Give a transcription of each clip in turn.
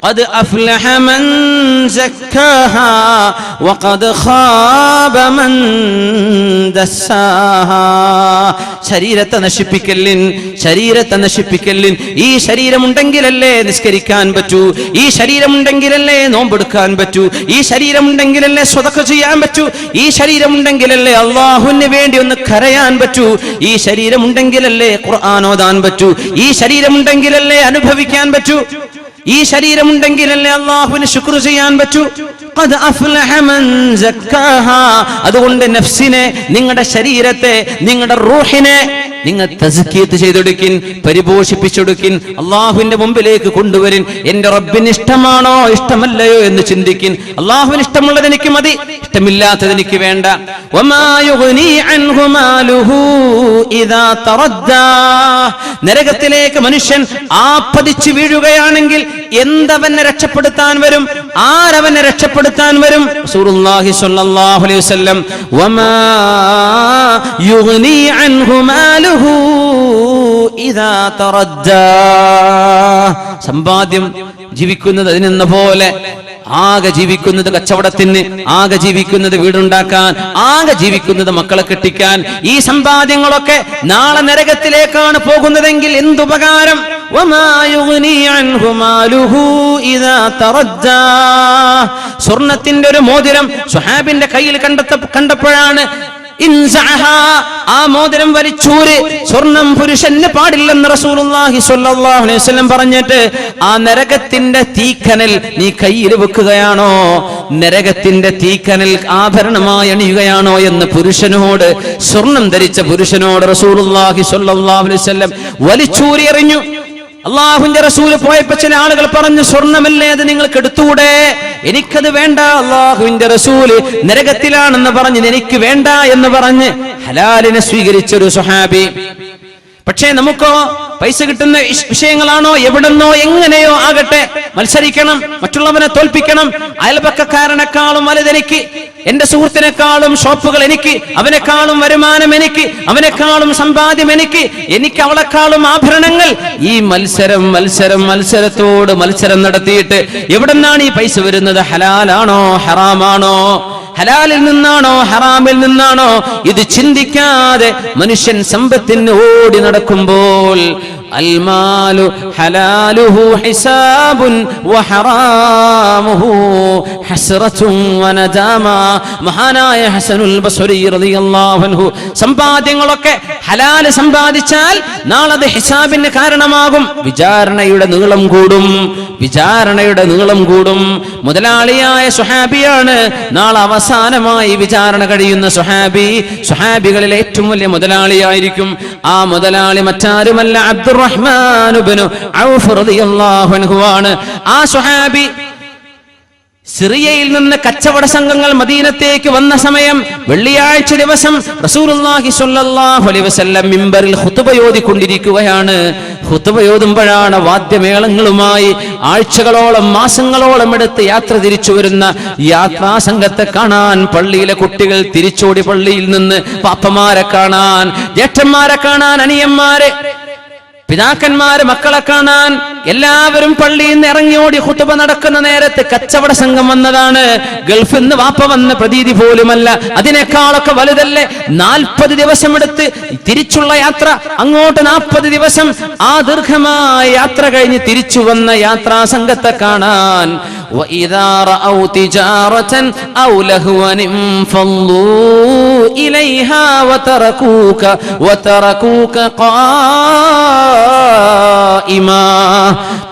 ഖദ് അഫ്ലഹ മൻ സക്കാഹാ വഖദ് ഖാബ മൻ ദസ്സാഹാ. ശരീരത്തെ നശിപ്പിക്കലിൻ. ഈ ശരീരമുണ്ടെങ്കിലല്ലേ നിസ്കരിക്കാൻ പറ്റൂ, ഈ ശരീരമുണ്ടെങ്കിലല്ലേ നോമ്പെടുക്കാൻ പറ്റൂ, ഈ ശരീരമുണ്ടെങ്കിലല്ലേ സ്വതക്ക ചെയ്യാൻ പറ്റൂ, ഈ ശരീരമുണ്ടെങ്കിലല്ലേ അള്ളാഹുവിന് വേണ്ടി ഒന്ന് കരയാൻ പറ്റൂ, ഈ ശരീരമുണ്ടെങ്കിലല്ലേ ഖുർആൻ ഓതാൻ പറ്റൂ, ഈ ശരീരമുണ്ടെങ്കിലല്ലേ അനുഭവിക്കാൻ പറ്റൂ, ഈ ശരീരമുണ്ടെങ്കിലല്ലേ അള്ളാഹുവിന് ശുക്ർ ചെയ്യാൻ പറ്റൂ. ഖദ് അഫ്ലഹ മൻ സക്കാഹാ. അതുകൊണ്ട് നഫ്സിനെ, നിങ്ങളുടെ ശരീരത്തെ, നിങ്ങളുടെ റൂഹിനെ നിങ്ങൾ തസ്കിയത്ത് ചെയ്തെടുക്കിൻ, പരിപോഷിപ്പിച്ചെടുക്കിൻ, അള്ളാഹുവിന്റെ മുമ്പിലേക്ക് കൊണ്ടുവരിൻ. എന്റെ റബ്ബിന് ഇഷ്ടമാണോ ഇഷ്ടമല്ലയോ എന്ന് ചിന്തിക്കിൻ. അള്ളാഹുവിന് ഇഷ്ടമുള്ളത് എനിക്ക് മതി, ഇഷ്ടമില്ലാത്തത് എനിക്ക് വേണ്ട. വമാ യുഗ്നി അൻഹു മാലുഹു ഇദാ തറദ്ദാ. നരകത്തിലേക്ക് മനുഷ്യൻ ആപ്പതിച്ചു വീഴുകയാണെങ്കിൽ എന്തവനെ രക്ഷപ്പെടുത്താൻ വരും, ആരവനെ രക്ഷപ്പെടുത്താൻ വരും? റസൂലുള്ളാഹി സ്വല്ലല്ലാഹു അലൈഹി വസല്ലം വമാ യുഗ്നി അൻഹു മാലുഹു ഇദാ തറദ്ദാ. സമ്പാദ്യം ജീവിക്കുന്നത് അതിനെന്ന പോലെ, ആകെ ജീവിക്കുന്നത് കച്ചവടത്തിന്, ആകെ ജീവിക്കുന്നത് വീടുണ്ടാക്കാൻ, ആകെ ജീവിക്കുന്നത് മക്കളെ കെട്ടിക്കാൻ. ഈ സമ്പാദ്യങ്ങളൊക്കെ നാളെ നരകത്തിലേക്കാണ് പോകുന്നതെങ്കിൽ എന്തുപകാരം? സ്വർണത്തിന്റെ ഒരു മോതിരം സ്വഹാബിന്റെ കയ്യിൽ കണ്ടപ്പോഴാണ് ആ മോതിരം വലിച്ചൂര്. സ്വർണം പുരുഷന് പാടില്ലെന്ന് റസൂലുള്ളാഹി സ്വല്ലല്ലാഹു അലൈഹി വസല്ലം പറഞ്ഞിട്ട് ആ നരകത്തിന്റെ തീക്കനൽ നീ കയ്യിൽ വെക്കുകയാണോ, നരകത്തിന്റെ തീക്കനൽ ആഭരണമായി അണിയുകയാണോ എന്ന് പുരുഷനോട്, സ്വർണം ധരിച്ച പുരുഷനോട് റസൂലുള്ളാഹി സ്വല്ലല്ലാഹു അലൈഹി വസല്ലം വലിച്ചൂരി എറിഞ്ഞു. അള്ളാഹുവിന്റെ റസൂല് പോയപ്പോ ചില ആളുകൾ പറഞ്ഞു, സ്വർണമല്ലേ അത് നിങ്ങൾക്ക് എടുത്തുകൂടെ? എനിക്കത് വേണ്ട. അള്ളാഹുവിന്റെ റസൂല് നരകത്തിലാണെന്ന് പറഞ്ഞ് എനിക്ക് വേണ്ട എന്ന് പറഞ്ഞ് ഹലാലിനെ സ്വീകരിച്ചൊരു സ്വഹാബി. പക്ഷേ നമുക്കോ പൈസ കിട്ടുന്ന വിഷയങ്ങളാണോ, എവിടെന്നോ എങ്ങനെയോ ആകട്ടെ, മത്സരിക്കണം, മറ്റുള്ളവനെ തോൽപ്പിക്കണം. അയൽപക്കക്കാരനെക്കാളും വലുതെനിക്ക്, എന്റെ സുഹൃത്തിനേക്കാളും ഷോപ്പുകൾ എനിക്ക്, അവനെക്കാളും വരുമാനം എനിക്ക്, അവനെക്കാളും സമ്പാദ്യം എനിക്ക്, അവളെക്കാളും ആഭരണങ്ങൾ. ഈ മത്സരത്തോട് മത്സരം നടത്തിയിട്ട് എവിടെന്നാണ് ഈ പൈസ വരുന്നത്? ഹലാലാണോ ഹറാമാണോ, ഹലാലിൽ നിന്നാണോ ഹറാമിൽ നിന്നാണോ? ഇത് ചിന്തിക്കാതെ മനുഷ്യൻ സമ്പത്തിന് ഓടി നടക്കുമ്പോൾ അൽമാലു ഹലാലുഹു ഹിസാബുൻ വഹറാമുഹു ഹസ്റത്തുൻ വനദാമ. മഹാനായ ഹസനുൽ ബസ്രി റളിയല്ലാഹു അൻഹു, സമ്പാദ്യങ്ങളൊക്കെ ഹലാല് സമ്പാദിച്ചാൽ നാളെ അത് ഹിസാബിന് കാരണമാകും, വിചാരണയുടെ നീളം കൂടും. മുതലാളിയായ സ്വഹാബിയാണ് നാളെ അവസാനമായി വിചാരണ കഴിയുന്ന സ്വഹാബികളിൽ ഏറ്റവും വലിയ മുതലാളിയായിരിക്കും. ആ മുതലാളി മറ്റാരുമല്ല, അബ്ദുറഹ്മാൻ ഇബ്നു ഔഫ് റളിയല്ലാഹു അൻഹു ആണ്. ആ സ്വഹാബി സിറിയയിൽ നിന്ന് കച്ചവട സംഘങ്ങൾ മദീനത്തേക്ക് വന്ന സമയം വെള്ളിയാഴ്ച ദിവസം റസൂലുള്ളാഹി സ്വല്ലല്ലാഹു അലൈഹി വസല്ലം മിമ്പറിൽ ഖുതുബയോതിക്കൊണ്ടിരിക്കുകയാണ്. ഖുതുബയോതുമ്പോഴാണ് വാദ്യമേളങ്ങളുമായി ആഴ്ചകളോളം മാസങ്ങളോളം എടുത്ത് യാത്ര തിരിച്ചു വരുന്ന യാത്രാ സംഘത്തെ കാണാൻ പള്ളിയിലെ കുട്ടികൾ തിരിച്ചോടി പള്ളിയിൽ നിന്ന് പാപ്പമാരെ കാണാൻ, ജ്യേഷ്ഠന്മാരെ കാണാൻ, അനിയന്മാരെ, പിതാക്കന്മാര് മക്കളെ കാണാൻ എല്ലാവരും പള്ളിയിൽ നിന്ന് ഇറങ്ങിയോടി ഖുതുബ നടക്കുന്ന നേരത്ത് കച്ചവട സംഘം വന്നതാണ്. ഗൾഫിൽ നിന്ന് വാപ്പ വന്ന പ്രതീതി പോലുമല്ല, അതിനേക്കാളൊക്കെ വലുതല്ലേ. 40 ദിവസം എടുത്ത് തിരിച്ചുള്ള യാത്ര, അങ്ങോട്ട് 40 ദിവസം. ആ ദീർഘമായ യാത്ര കഴിഞ്ഞ് തിരിച്ചു വന്ന യാത്രാ സംഘത്തെ കാണാൻ وَإِذَا رَأَوْا تِجَارَةً أَوْ لَهْوًا انفَضُّوا إِلَيْهَا وَتَرَكُوكَ قَائِمًا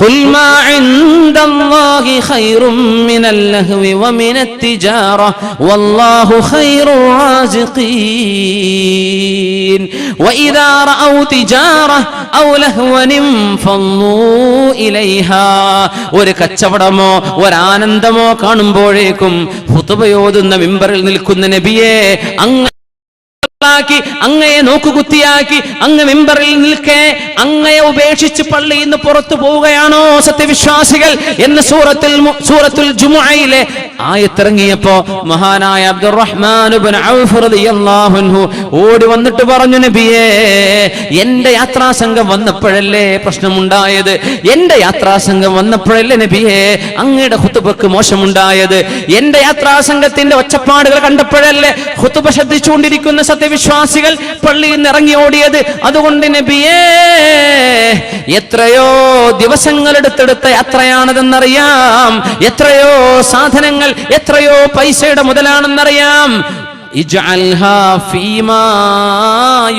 قُلْ مَا عِندَ اللَّهِ خَيْرٌ مِنَ اللَّهْوِ وَمِنَ التِّجَارَةِ وَاللَّهُ خَيْرُ الرَّازِقِينَ وَإِذَا رَأَوْا تِجَارَةً أَوْ لَهْوًا انفَضُّوا إِلَيْهَا. ഒരു കച്ചവടമോ ഒരാനന്ദമോ കാണുമ്പോഴേക്കും ഖുതുബയോതുന്ന മിമ്പറിൽ നിൽക്കുന്ന നബിയെ അങ്ങ് തങ്ങളാക്കി, അങ്ങയെ നോക്കുകുത്തിയാക്കി, അങ്ങ് മിമ്പറിൽ നിൽക്കെ അങ്ങയെ ഉപേക്ഷിച്ച് പള്ളിയിൽ നിന്ന് പുറത്തു പോവുകയാണോ സത്യവിശ്വാസികൾ എന്ന് സൂറത്തുൽ ജുമുഅയിലെ ആയത്തിറങ്ങിയപ്പോ മഹാനായ അബ്ദുറഹ്മാൻ ഇബ്നു ഔഫ് റളിയല്ലാഹു അൻഹു ഓടി വന്നിട്ട് പറഞ്ഞു, നബിയേ, എന്റെ യാത്രാസംഘം വന്നപ്പോഴല്ലേ പ്രശ്നമുണ്ടായത്, എന്റെ യാത്രാസംഘം വന്നപ്പോഴല്ലേ നബിയേ അങ്ങയുടെ ഖുതുബക്ക് മോശമുണ്ടായത്, എന്റെ യാത്രാസംഘത്തിന്റെ ഒച്ചപ്പാടുകൾ കണ്ടപ്പോഴല്ലേ ഖുതുബ ശ്രദ്ധിച്ചുകൊണ്ടിരിക്കുന്ന സത്യവിശ്വാസികൾ പള്ളിയിൽ നിന്ന് ഇറങ്ങി ഓടിയത്. അതുകൊണ്ട് നബിയേ, എത്രയോ ദിവസങ്ങൾ എടുത്തെടുത്ത യാത്രയാണതെന്നറിയാം, എത്രയോ സാധനങ്ങൾ, എത്രയോ പൈസയുടെ മുതലാണെന്നറിയാം. ഇജ്അൽഹാ ഫീമാ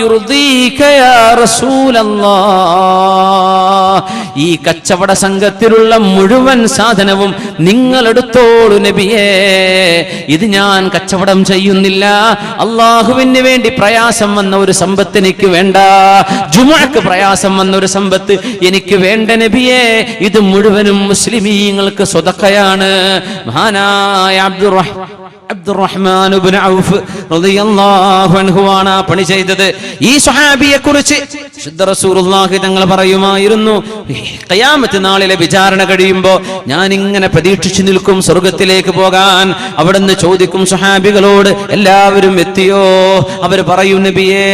യുർദീക യാ റസൂലല്ലാഹ്, ഈ കച്ചവട സംഘത്തിലുള്ള മുഴുവൻ സാധനവും നിങ്ങൾ എടുത്തോളൂ നബിയേ, ഇത് ഞാൻ കച്ചവടം ചെയ്യുന്നില്ല, അള്ളാഹുവിന് വേണ്ടി പ്രയാസം വന്ന ഒരു സമ്പത്ത് എനിക്ക് വേണ്ട, ജുമുഅക്ക് പ്രയാസം വന്ന ഒരു സമ്പത്ത് എനിക്ക് വേണ്ട നബിയേ, ഇത് മുഴുവനും മുസ്ലിമീങ്ങൾക്ക് സ്വതക്കയാണ്. മഹാനായ അബ്ദുറഹ്മാൻ ഇബ്നു ഔഫ് റളിയല്ലാഹു അൻഹു ആണ് പണി ചെയ്തത്. ഈ സ്വഹാബിയെ കുറിച്ച് ശുദ്ധ റസൂലുള്ളാഹി തങ്ങൾ പറയുമായിരുന്നു, ഖിയാമത്ത് നാളിലെ വിചാരണ കഴിയുമ്പോൾ ഞാൻ ഇങ്ങനെ പ്രതീക്ഷിച്ചു നിൽക്കും സ്വർഗത്തിലേക്ക് പോകാൻ. അവിടുന്ന് ചോദിക്കും സ്വഹാബികളോട്, എല്ലാവരും എത്തിയോ? അവർ പറയും, നബിയേ,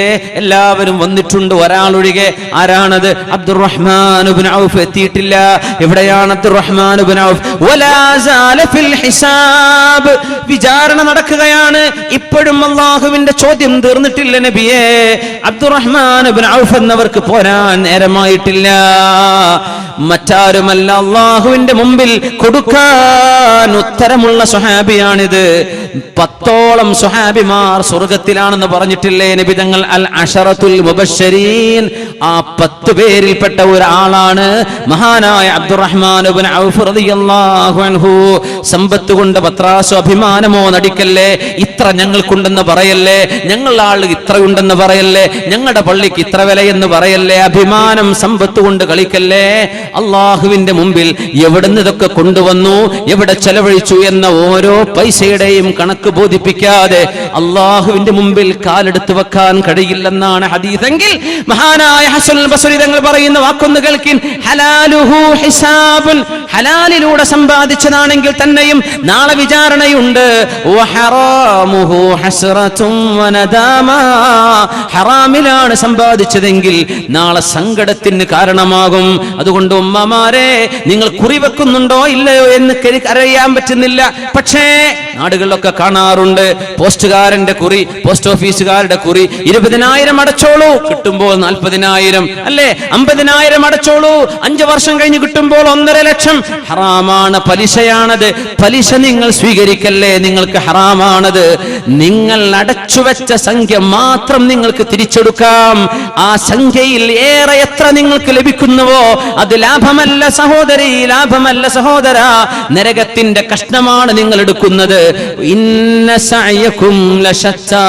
എല്ലാവരും വന്നിട്ടുണ്ട്, ഒരാളൊഴികെ. ആരാണത്? അബ്ദുറഹ്മാൻ ഇബ്നു ഔഫ് എത്തിയിട്ടില്ല. എവിടെയാണ് അബ്ദുറഹ്മാൻ ഇബ്നു ഔഫ്? വലാ സാല ഫിൽ ഹിസാബ്, വിചാരണ നടക്കുകയാണ്, ഇപ്പോഴും അല്ലാഹുവിന്റെ ചോദ്യം തീർന്നിട്ടില്ല നബിയേ. അബ്ദുറഹ്മാൻ ഇബ്നു ഔഫ് എന്നവർക്ക് പോരാൻ നേരമായിട്ടില്ല. മറ്റാരുമല്ല, അല്ലാഹുവിന്റെ മുമ്പിൽ കൊടുക്കാൻ ഉത്തരമുള്ള സ്വഹാബിയാണിത്. 10ഓളം സ്വഹാബിമാർ സ്വർഗത്തിലാണെന്ന് പറഞ്ഞിട്ടില്ലേ നബി തങ്ങൾ? അൽ അശറത്തുൽ മുബശ്ശരീൻ, ആ 10 പേരിൽപ്പെട്ട ഒരാളാണ് മഹാനായ അബ്ദുറഹ്മാൻ ഇബ്നു ഔഫ് റളിയല്ലാഹു അൻഹു. സമ്പത്ത് കൊണ്ട് പത്രാസോ അഭിമാനമോ നടിക്കല്ലേ, ഇത്ര ഞങ്ങൾക്കുണ്ടെന്ന് പറയല്ലേ, ഞങ്ങളുടെ ആൾ ഇത്രയുണ്ടെന്ന് പറയല്ലേ, ഞങ്ങളുടെ പള്ളിക്ക് ഇത്ര വിലയെന്ന് പറയല്ലേ, അഭിമാനം സമ്പത്ത് കൊണ്ട് കളിക്കല്ലേ. അള്ളാഹുവിന്റെ മുമ്പിൽ എവിടുന്ന് ഇതൊക്കെ കൊണ്ടുവന്നു, എവിടെ ചെലവഴിച്ചു എന്ന ഓരോ പൈസയുടെയും കണക്ക് ബോധിപ്പിക്കാതെ അള്ളാഹുവിന്റെ മുമ്പിൽ കാലെടുത്ത് വെക്കാൻ കഴിയില്ലെന്നാണ് ഹദീസെങ്കിൽ മഹാനായ ഹസനുൽ ബസ്രി തങ്ങൾ പറയുന്ന വാക്കൊന്ന് കേൾക്കിൻ, ഹലാലുഹു ഹിസാബുൻ, ഹലാലിലൂടെ സമ്പാദിച്ചതാണെങ്കിൽ തന്നെയും നാളെ വിചാരണയുണ്ട്. വഹറാമുഹു ഹസ്റതും വനദാമ, ഹറാമിലാണ് സമ്പാദിച്ചതെങ്കിൽ നാളെ സങ്കടത്തിന് കാരണമാകും. അതുകൊണ്ട് ഉമ്മമാരെ, നിങ്ങൾ കുറിവെക്കുന്നുണ്ടോ ഇല്ലയോ എന്ന് അറിയാൻ പറ്റുന്നില്ല. പക്ഷേ നാടുകളിലൊക്കെ കാണാറുണ്ട്, പോസ്റ്റുകാരന്റെ കുറി, പോസ്റ്റ് ഓഫീസുകാരുടെ കുറി, 20,000 അടച്ചോളൂ, കിട്ടുമ്പോൾ 40,000, അല്ലേ 50,000 അടച്ചോളൂ, 5 വർഷം കഴിഞ്ഞ് കിട്ടുമ്പോൾ 1.5 ലക്ഷം. ഹറാമാണ്, പലിശയാണത്. പലിശ നിങ്ങൾ സ്വീകരിക്കല്ലേ, നിങ്ങൾക്ക് ഹറാമാണത്. നിങ്ങൾ അടച്ചുവെച്ച സംഖ്യ മാത്രം നിങ്ങൾക്ക് തിരിച്ചെടുക്കാം. ആ സംഖ്യയിൽ ഏറെ എത്ര നിങ്ങൾക്ക് ലഭിക്കുന്നുവോ അത് ലാഭമല്ല സഹോദരി, ലാഭമല്ല സഹോദര, നരകത്തിന്റെ കഷ്ണമാണ് നിങ്ങൾ എടുക്കുന്നത്. ഇന്ന സഅയകും ലശത്താ,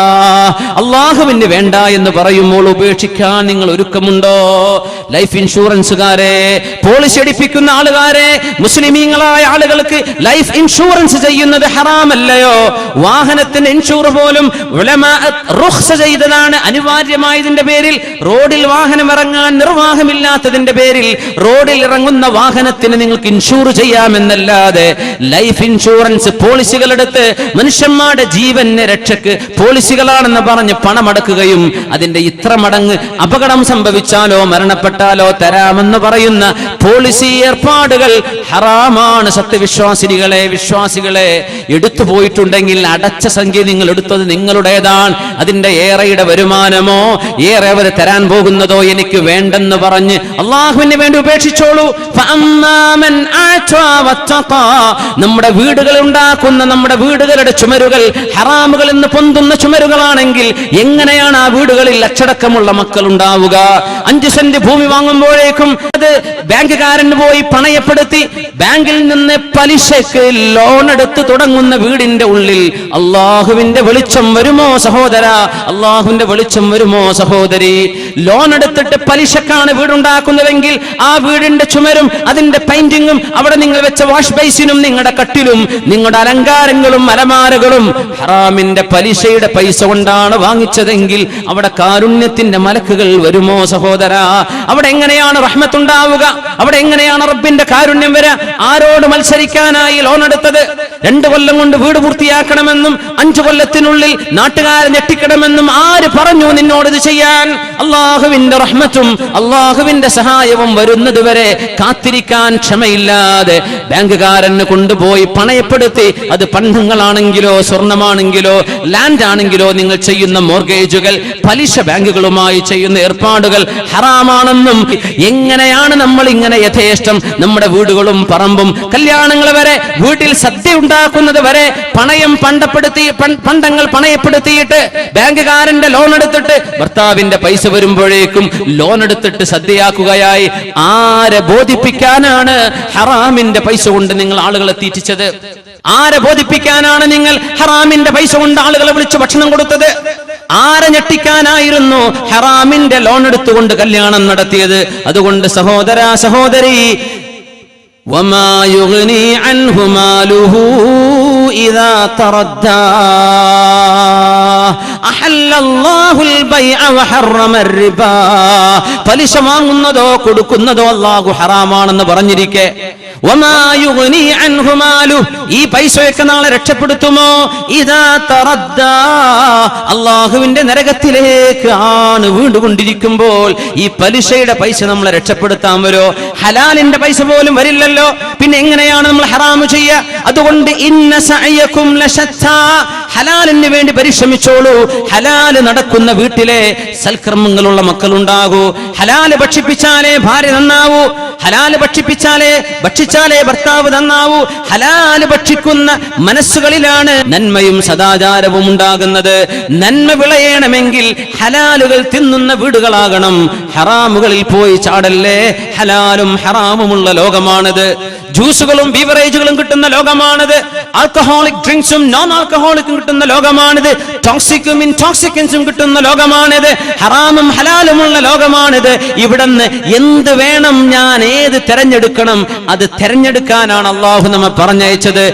അല്ലാഹുവിന് വേണ്ട എന്ന് പറയുമ്പോൾ ഉപേക്ഷിക്കാൻ നിങ്ങൾ ഒരുക്കമുണ്ടോ? ലൈഫ് ഇൻഷുറൻസുകാരെ, പോളിസി എടുപ്പിക്കുന്ന ആളുകാരെ, മുസ്ലിമീങ്ങളായ ആളുകൾക്ക് ലൈഫ് ഇൻഷുറൻസ് ചെയ്യുന്നത് ഹറാമല്ലയോ? വാഹനത്തിന് ഇൻഷൂർ പോലും ഉലമാ റുഖ്സ ചെയ്തതാണ്, അനിവാര്യമായതിന്റെ പേരിൽ. റോഡിൽ വാഹനം ഇറങ്ങാൻ നിർവാഹമില്ലാത്തതിന്റെ പേരിൽ റോഡിൽ ഇറങ്ങുന്ന വാഹനത്തിന് നിങ്ങൾക്ക് ഇൻഷൂർ ചെയ്യാമെന്നല്ലാതെ ലൈഫ് ഇൻഷുറൻസ് പോളിസികൾ എടുത്ത് മനുഷ്യന്മാരുടെ ജീവന് രക്ഷക്ക് പോളിസികളാണെന്ന് പറഞ്ഞ് പണമടക്കുകയും അതിന്റെ ഇത്ര മടങ്ങ് അപകടം സംഭവിച്ചാലോ മരണപ്പെട്ടാലോ തരാമെന്ന് പറയുന്ന പോളിസി ഏർപ്പാടുകൾ ഹറാമാണ്. സത്യവിശ്വാസികളെ, വിശ്വാസികളെ, എടുത്തു പോയിട്ടുണ്ടെങ്കിൽ അടച്ച സംഖ്യ നിങ്ങൾ എടുത്തത് നിങ്ങളുടേതാണ്. അതിന്റെ ഏറെയുടെ വരുമാനമോ ഏറെ അവർ തരാൻ പോകുന്നതോ എനിക്ക് വേണ്ടെന്ന് പറഞ്ഞ് അള്ളാഹുവിന് വേണ്ടി ഉപേക്ഷിച്ചോളൂ. നമ്മുടെ വീടുകൾ ഉണ്ടാക്കുന്ന, നമ്മുടെ വീടുകളുടെ ചുമരുകൾ ഹറാമുകൾ എന്ന് പൊന്തുന്ന ചുമരുകളാണെങ്കിൽ എങ്ങനെയാണ് ആ വീടുകളിൽ അച്ചടക്കമുള്ള മക്കൾ ഉണ്ടാവുക? 5 സെന്റ് ഭൂമി വാങ്ങുമ്പോഴേക്കും അത് ബാങ്കുകാരന് പോയി പണയപ്പെടുത്തി ബാങ്കിൽ നിന്ന് പലിശക്ക് ലോൺ എടുത്ത് തുടങ്ങുന്ന വീടിന്റെ ഉള്ളിൽ അള്ളാഹുവിന്റെ വെളിച്ചം വരുമോ സഹോദര? അള്ളാഹുവിന്റെ വെളിച്ചം വരുമോ സഹോദരി? ലോൺ എടുത്തിട്ട് പലിശക്കാണ് വീടുണ്ടാക്കുന്നതെങ്കിൽ ആ വീടിന്റെ വീടിന്റെ ചുമരും അതിന്റെ പെയിന്റിങ്ങും അവിടെ നിങ്ങൾ വെച്ച വാഷ് ബേസിനും നിങ്ങളുടെ കട്ടിലും നിങ്ങളുടെ അലങ്കാരങ്ങളും അലമാരകളും ഹറാമിന്റെ പലിശയുടെ പൈസ കൊണ്ടാണ് വാങ്ങിച്ചതെങ്കിൽ അവിടെ കാരുണ്യത്തിന്റെ മലക്കുകൾ വരുമോ സഹോദരാ? അവിടെ എങ്ങനെയാണ് റഹ്മത്തുണ്ടാവുക? അവിടെ എങ്ങനെയാണ് റബ്ബിന്റെ കാരുണ്യം വരിക? ആരോട് മത്സരിക്കാനായി ലോൺ എടുത്തത്? 2 കൊല്ലം കൊണ്ട് വീട് പൂർത്തിയാക്കണമെന്നും 5 കൊല്ലത്തിനുള്ളിൽ നാട്ടുകാരെ ഞെട്ടിക്കണമെന്നും ആര് പറഞ്ഞു നിന്നോട് ഇത് ചെയ്യാൻ? അള്ളാഹുവിന്റെ റഹ്മത്തും അള്ളാഹുവിന്റെ സഹായവും വരുന്നത് വരെ കാത്തിരിക്കാൻ ക്ഷമയില്ലാതെ ബാങ്കുകാരന് കൊണ്ടുപോയി പണയപ്പെടുത്തി, അത് പണ്ടങ്ങളാണെങ്കിലോ സ്വർണമാണെങ്കിലോ ലാൻഡ് ആണെങ്കിലോ നിങ്ങൾ ചെയ്യുന്ന മോർഗേജുകൾ, പലിശ ബാങ്കുകളുമായി ചെയ്യുന്ന ഏർപ്പാടുകൾ ഹറാമാണെന്നും, എങ്ങനെയാണ് നമ്മൾ ഇങ്ങനെ യഥേഷ്ടം നമ്മുടെ വീടുകളും പറമ്പും കല്യാണങ്ങൾ വരെ വീട്ടിൽ സദ്യ ഉണ്ടാക്കുന്നത് വരെ പണ്ടങ്ങൾ പണയപ്പെടുത്തിയിട്ട് ബാങ്കുകാരന്റെ ലോൺ എടുത്തിട്ട് ഭർത്താവിന്റെ പൈസ വരുമ്പോഴേക്കും ലോൺ എടുത്തിട്ട് സദ്യയാക്കുകയായി. ആരെ ബോധിപ്പിക്കാനാണ് ഹറാമിന്റെ പൈസ കൊണ്ട് നിങ്ങൾ ആളുകളെ തീറ്റിച്ചത്? ആരെ ബോധിപ്പിക്കാനാണ് നിങ്ങൾ ഹറാമിന്റെ പൈസ കൊണ്ട് ആളുകളെ വിളിച്ച് ഭക്ഷണം കൊടുത്തത്? ആരെ ഞെട്ടിക്കാനായിരുന്നു ഹറാമിന്റെ ലോൺ എടുത്തുകൊണ്ട് കല്യാണം നടത്തിയത്? അതുകൊണ്ട് സഹോദരാ സഹോദരി, വമാ യുഗ്നി അൻഹു മാലുഹു ഇദാ തറദ്ദാ അഹല്ലല്ലാഹുൽ ബൈഅ വഹറമ റിബാ. പലിശ വാങ്ങുന്നതോ കൊടുക്കുന്നതോ അല്ലാഹു ഹറാമാണെന്ന് പറഞ്ഞിരിക്കെ വമാ യുഗ്നി അൻഹു മാലു, ഈ പൈസയൊക്കെ നാളെ രക്ഷപ്പെടുത്തുമോ? ഇദാ തറദ്ദാ, അല്ലാഹുവിന്റെ നരകത്തിലേക്ക് ആണ് വീണ്ടുകൊണ്ടിരിക്കുമ്പോൾ ഈ പലിശയുടെ പൈസ നമ്മളെ രക്ഷപ്പെടുത്താൻ വരുമോ? ഹലാലിന്റെ പൈസ പോലും വരില്ലല്ലോ, പിന്നെ എങ്ങനെയാണ് നമ്മൾ ഹറാമ് ചെയ്യുക? അതുകൊണ്ട് ഇന്ന സഅയകും ലശത്താ, ഹലാലിന് വേണ്ടി പരിശ്രമിച്ചോളൂ. ഹലാല് നടക്കുന്ന വീട്ടിലെ സൽക്കർമ്മങ്ങളുള്ള മക്കളുണ്ടാകൂ. ഹലാല് ഭക്ഷിപ്പിച്ചാലേ ഭാര്യ നന്നാവൂ. ഹലാല് ഭക്ഷിച്ചാലേ ഭർത്താവ് നന്നാവൂ. ഹലാല് ഭക്ഷിക്കുന്ന മനസ്സുകളിലാണ് നന്മയും സദാചാരവും ഉണ്ടാകുന്നത്. നന്മ വിളയണമെങ്കിൽ ഹലാലുകൾ തിന്നുന്ന വീടുകളാകണം. ഹറാമുകളിൽ പോയി ചാടല്ലേ. ഹലാലും ഹറാമുമുള്ള ലോകമാണിത്. ജ്യൂസുകളും ബീവറേജുകളും കിട്ടുന്ന ലോകമാണിത്. ആൽക്കഹോളിക് ഡ്രിങ്ക്സും നോൺ ആൽക്കഹോളിക്കും കിട്ടുന്ന ലോകമാണിത്. ടോക്സിക്കും ഇൻടോക്സിക്കൻസും കിട്ടുന്ന ലോകമാണിത്. ഹറാമും ഹലാലുമുള്ള ലോകമാണിത്. ഇവിടുന്ന് എന്ത് വേണം, ഞാൻ ഏത് തെരഞ്ഞെടുക്കണം, അത് തെരഞ്ഞെടുക്കാനാണ് അള്ളാഹു നമ്മെ പറഞ്ഞയച്ചത്.